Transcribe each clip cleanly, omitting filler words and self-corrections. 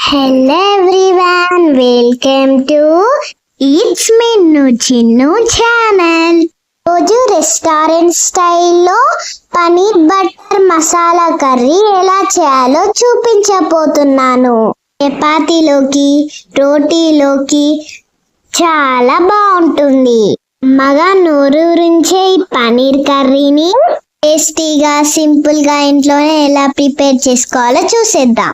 Hello everyone, welcome to It's Minnu Chinnu channel. రోజు restaurant స్టైల్లో paneer butter masala curry ఎలా చేయాలో చూపించబోతున్నాను. చపాతీలోకి, రోటీలోకి చాలా బాగుంటుంది. అమ్మగా నోరూరించే ఈ పనీర్ కర్రీని టేస్టీగా సింపుల్గా ఇంట్లోనే ఎలా ప్రిపేర్ చేసుకోవాలో చూసేద్దాం.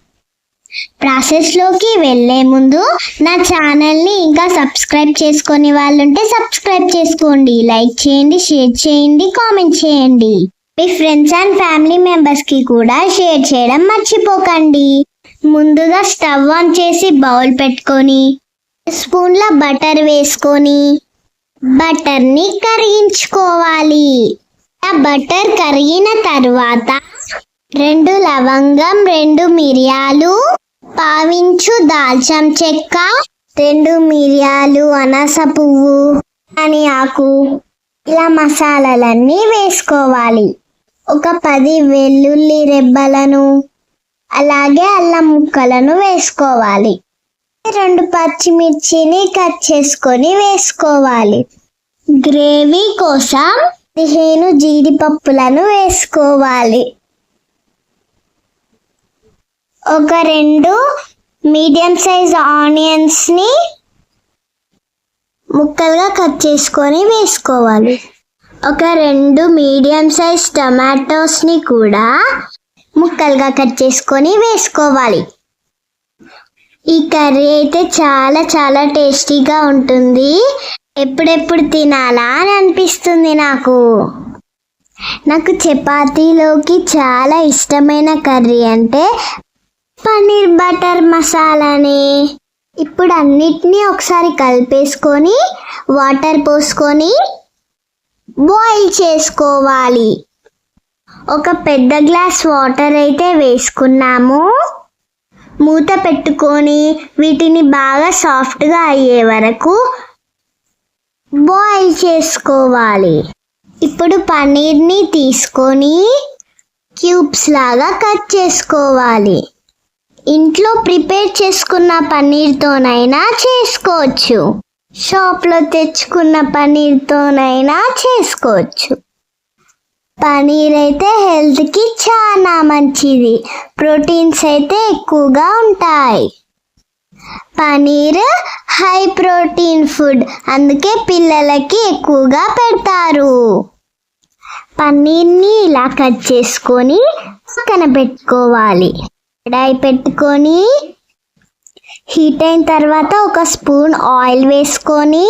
ప్రాసెస్లోకి వెళ్ళే ముందు నా ఛానల్ని ఇంకా సబ్స్క్రైబ్ చేసుకునే వాళ్ళు ఉంటే సబ్స్క్రైబ్ చేసుకోండి, లైక్ చేయండి, షేర్ చేయండి, కామెంట్ చేయండి. మీ ఫ్రెండ్స్ అండ్ ఫ్యామిలీ మెంబర్స్కి కూడా షేర్ చేయడం మర్చిపోకండి. ముందుగా స్టవ్ ఆన్ చేసి బౌల్ పెట్టుకొని స్పూన్ల బటర్ వేసుకొని బటర్ని కరిగించుకోవాలి. ఆ బటర్ కరిగిన తర్వాత 2 లవంగం, 2 మిరియాలు, పావించు దాల్చం చెక్క, 2 మిరియాలు, అనాస పువ్వు, అని ఆకు, ఇలా మసాలాలన్నీ వేసుకోవాలి. ఒక 10 వెల్లుల్లి రెబ్బలను, అలాగే అల్లం ముక్కలను వేసుకోవాలి. 2 పచ్చిమిర్చిని కట్ చేసుకొని వేసుకోవాలి. గ్రేవీ కోసం 15 జీడిపప్పులను వేసుకోవాలి. ఒక 2 మీడియం సైజ్ ఆనియన్స్ని ముక్కలుగా కట్ చేసుకొని వేసుకోవాలి. ఒక 2 మీడియం సైజ్ టమాటోస్ని కూడా ముక్కలుగా కట్ చేసుకొని వేసుకోవాలి. ఈ కర్రీ అయితే చాలా చాలా టేస్టీగా ఉంటుంది. ఎప్పుడెప్పుడు తినాలా అని అనిపిస్తుంది నాకు చపాతీలోకి చాలా ఇష్టమైన కర్రీ అంటే పనీర్ బటర్ మసాలానే. ఇప్పుడు అన్నిటినీ ఒకసారి కలిపేసుకొని వాటర్ పోసుకొని బాయిల్ చేసుకోవాలి. ఒక పెద్ద గ్లాస్ వాటర్ అయితే వేసుకున్నాము. మూత పెట్టుకొని వీటిని బాగా సాఫ్ట్గా అయ్యే వరకు బాయిల్ చేసుకోవాలి. ఇప్పుడు పనీర్ని తీసుకొని క్యూబ్స్ లాగా కట్ చేసుకోవాలి. ఇంట్లో ప్రిపేర్ చేసుకున్న పనీర్తోనైనా చేసుకోవచ్చు, షాప్లో తెచ్చుకున్న పనీర్తోనైనా చేసుకోవచ్చు. పనీర్ అయితే హెల్త్కి చాలా మంచిది, ప్రోటీన్స్ అయితే ఎక్కువగా ఉంటాయి. పనీర్ హై ప్రోటీన్ ఫుడ్, అందుకే పిల్లలకి ఎక్కువగా పెడతారు. పన్నీర్ని ఇలా కట్ చేసుకొని పక్కన పెట్టుకోవాలి. కడాయి పెట్టుకొని హీట్ అయిన తర్వాత ఒక స్పూన్ ఆయిల్ వేసుకొని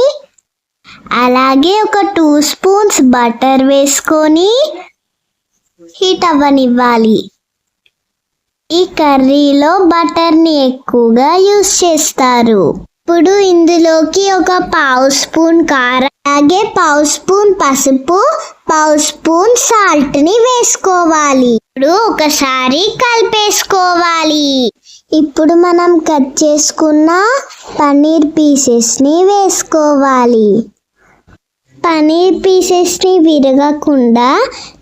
అలాగే ఒక 2 స్పూన్స్ బటర్ వేసుకొని హీట్ అవ్వనివ్వాలి. ఈ కర్రీలో బటర్ని ఎక్కువగా యూస్ చేస్తారు. ఇప్పుడు ఇందులోకి ఒక 1/2 స్పూన్ కారం, అలాగే 1/2 స్పూన్ పసుపు, 1/2 స్పూన్ సాల్ట్ని వేసుకోవాలి. ఇప్పుడు ఒకసారి కలిపేసుకోవాలి. ఇప్పుడు మనం కట్ చేసుకున్న పన్నీర్ పీసెస్ని వేసుకోవాలి. పన్నీర్ పీసెస్ని విరగకుండా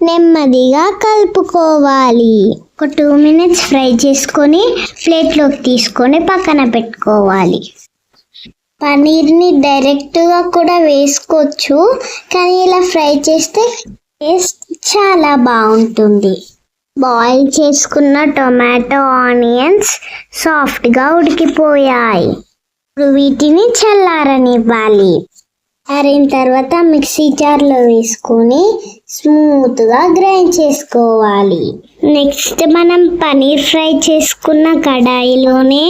నెమ్మదిగా కలుపుకోవాలి. ఒక 2 మినిట్స్ ఫ్రై చేసుకొని ప్లేట్లోకి తీసుకొని పక్కన పెట్టుకోవాలి. పన్నీర్ని డైరెక్ట్గా కూడా వేసుకోవచ్చు, కానీ ఇలా ఫ్రై చేస్తే టేస్ట్ చాలా బాగుంటుంది. బాయిల్ చేసుకున్న టొమాటో ఆనియన్స్ సాఫ్ట్గా ఉడికిపోయాయి. ఇప్పుడు వీటిని చల్లారనివ్వాలి. ఆరిన తర్వాత మిక్సీ జార్లో వేసుకొని స్మూత్గా గ్రైండ్ చేసుకోవాలి. నెక్స్ట్ మనం పనీర్ ఫ్రై చేసుకున్న కడాయిలోనే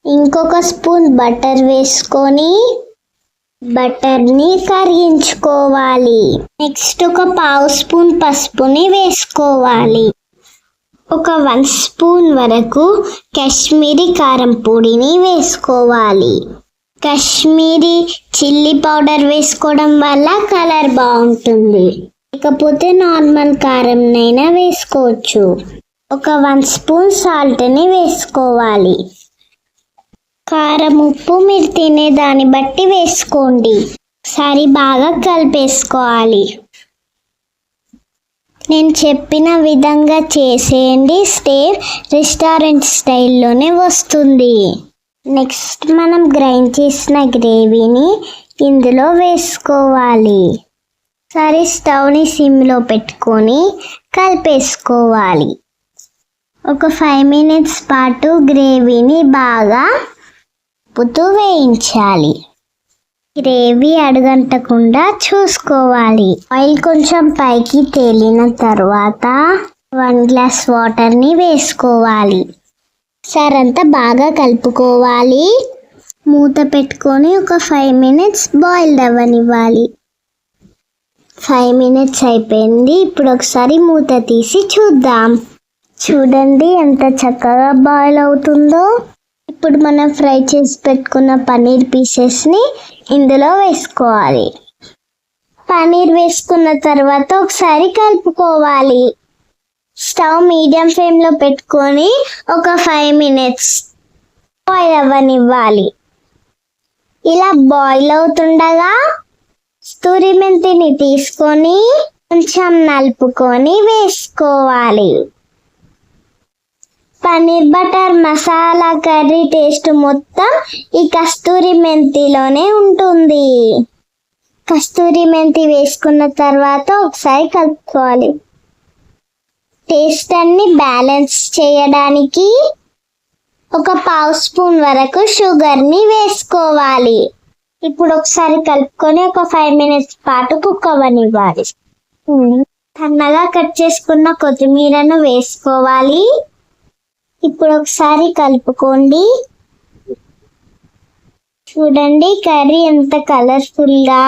ఇంకొక స్పూన్ బటర్ వేసుకొని బటర్ని కరిగించుకోవాలి. నెక్స్ట్ ఒక 1/2 స్పూన్ పసుపుని వేసుకోవాలి. ఒక 1 స్పూన్ వరకు కాశ్మీరీ కారం పొడిని వేసుకోవాలి. కాశ్మీరీ చిల్లీ పౌడర్ వేసుకోవడం వల్ల కలర్ బాగుంటుంది, లేకపోతే నార్మల్ కారంనైనా వేసుకోవచ్చు. ఒక 1 స్పూన్ సాల్ట్ని వేసుకోవాలి. కారం, ఉప్పు మీరు తినే దాన్ని బట్టి వేసుకోండి. ఒకసారి బాగా కలిపేసుకోవాలి. నేను చెప్పిన విధంగా చేసేయండి, సేమ్ రెస్టారెంట్ స్టైల్లోనే వస్తుంది. నెక్స్ట్ మనం గ్రైండ్ చేసిన గ్రేవీని ఇందులో వేసుకోవాలి. సరే, స్టవ్ని సిమ్లో పెట్టుకొని కలిపేసుకోవాలి. ఒక 5 minutes పాటు గ్రేవీని బాగా ఉప్పుతూ వేయించాలి. గ్రేవీ అడుగంటకుండా చూసుకోవాలి. ఆయిల్ కొంచెం పైకి తేలిన తర్వాత 1 glass వాటర్ని వేసుకోవాలి. సరంతా బాగా కలుపుకోవాలి. మూత పెట్టుకొని ఒక 5 minutes బాయిల్ అవ్వనివ్వాలి. 5 minutes అయిపోయింది. ఇప్పుడు ఒకసారి మూత తీసి చూద్దాం. చూడండి ఎంత చక్కగా బాయిల్ అవుతుందో. ఇప్పుడు మనం ఫ్రై చేసి పెట్టుకున్న పన్నీర్ పీసెస్ని ఇందులో వేసుకోవాలి. పన్నీర్ వేసుకున్న తర్వాత ఒకసారి కలుపుకోవాలి. స్టవ్ మీడియం ఫ్లేమ్లో పెట్టుకొని ఒక 5 minutes బాయిల్ అవ్వనివ్వాలి. ఇలా బాయిల్ అవుతుండగా కస్తూరి మెంతిని తీసుకొని కొంచెం నలుపుకొని వేసుకోవాలి. Paneer butter masala curry taste మొత్తం ఈ కస్తూరి మెంతిలోనే ఉంటుంది. కస్తూరి మెంతి వేసుకున్న తర్వాత ఒకసారి కలుపుకోవాలి. టేస్ట్ అన్ని బ్యాలెన్స్ చేయడానికి ఒక 1/2 spoon వరకు షుగర్ని వేసుకోవాలి. ఇప్పుడు ఒకసారి కలుపుకొని ఒక 5 minutes పాటు కుక్ అవ్వనివ్వాలి. సన్నగా కట్ చేసుకున్న కొత్తిమీరను వేసుకోవాలి. ఇప్పుడు ఒకసారి కలుపుకోండి. చూడండి కర్రీ ఎంత కలర్ఫుల్గా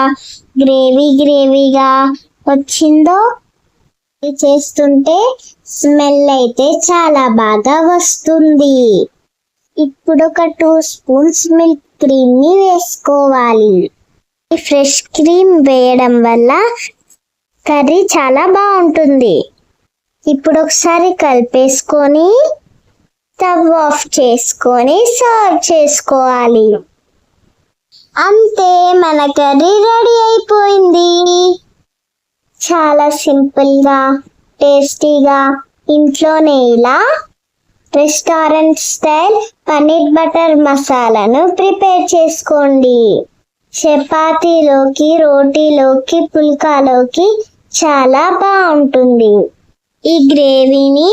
గ్రేవీగా వచ్చిందో. చేస్తుంటే స్మెల్ అయితే చాలా బాగా వస్తుంది. ఇప్పుడు ఒక 2 spoons మిల్క్ క్రీమ్ని వేసుకోవాలి. ఫ్రెష్ క్రీమ్ వేయడం వల్ల కర్రీ చాలా బాగుంటుంది. ఇప్పుడు ఒకసారి కలిపేసుకొని స్టవ్ ఆఫ్ చేసుకొని సర్వ్ చేసుకోవాలి. అంతే, మన కర్రీ రెడీ అయిపోయింది. చాలా సింపుల్గా టేస్టీగా ఇంట్లోనే ఇలా రెస్టారెంట్ స్టైల్ పన్నీర్ బటర్ మసాలాను ప్రిపేర్ చేసుకోండి. చపాతీలోకి, రోటీలోకి, పుల్కాలోకి చాలా బాగుంటుంది. ఈ గ్రేవీని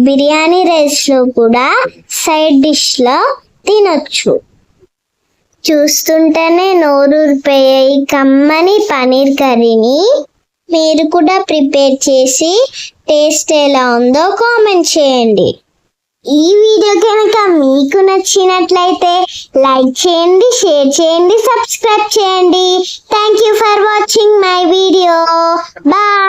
బిర్యానీ రైస్లో కూడా సైడ్ డిష్లో తినొచ్చు. చూస్తుంటేనే నోరూరిపోయే ఈ కమ్మని పన్నీర్ కర్రీని మీరు కూడా ప్రిపేర్ చేసి టేస్ట్ ఎలా ఉందో కామెంట్ చేయండి. ఈ వీడియో కనుక మీకు నచ్చినట్లయితే లైక్ చేయండి, షేర్ చేయండి, సబ్స్క్రైబ్ చేయండి. Thank you for watching my video. Bye.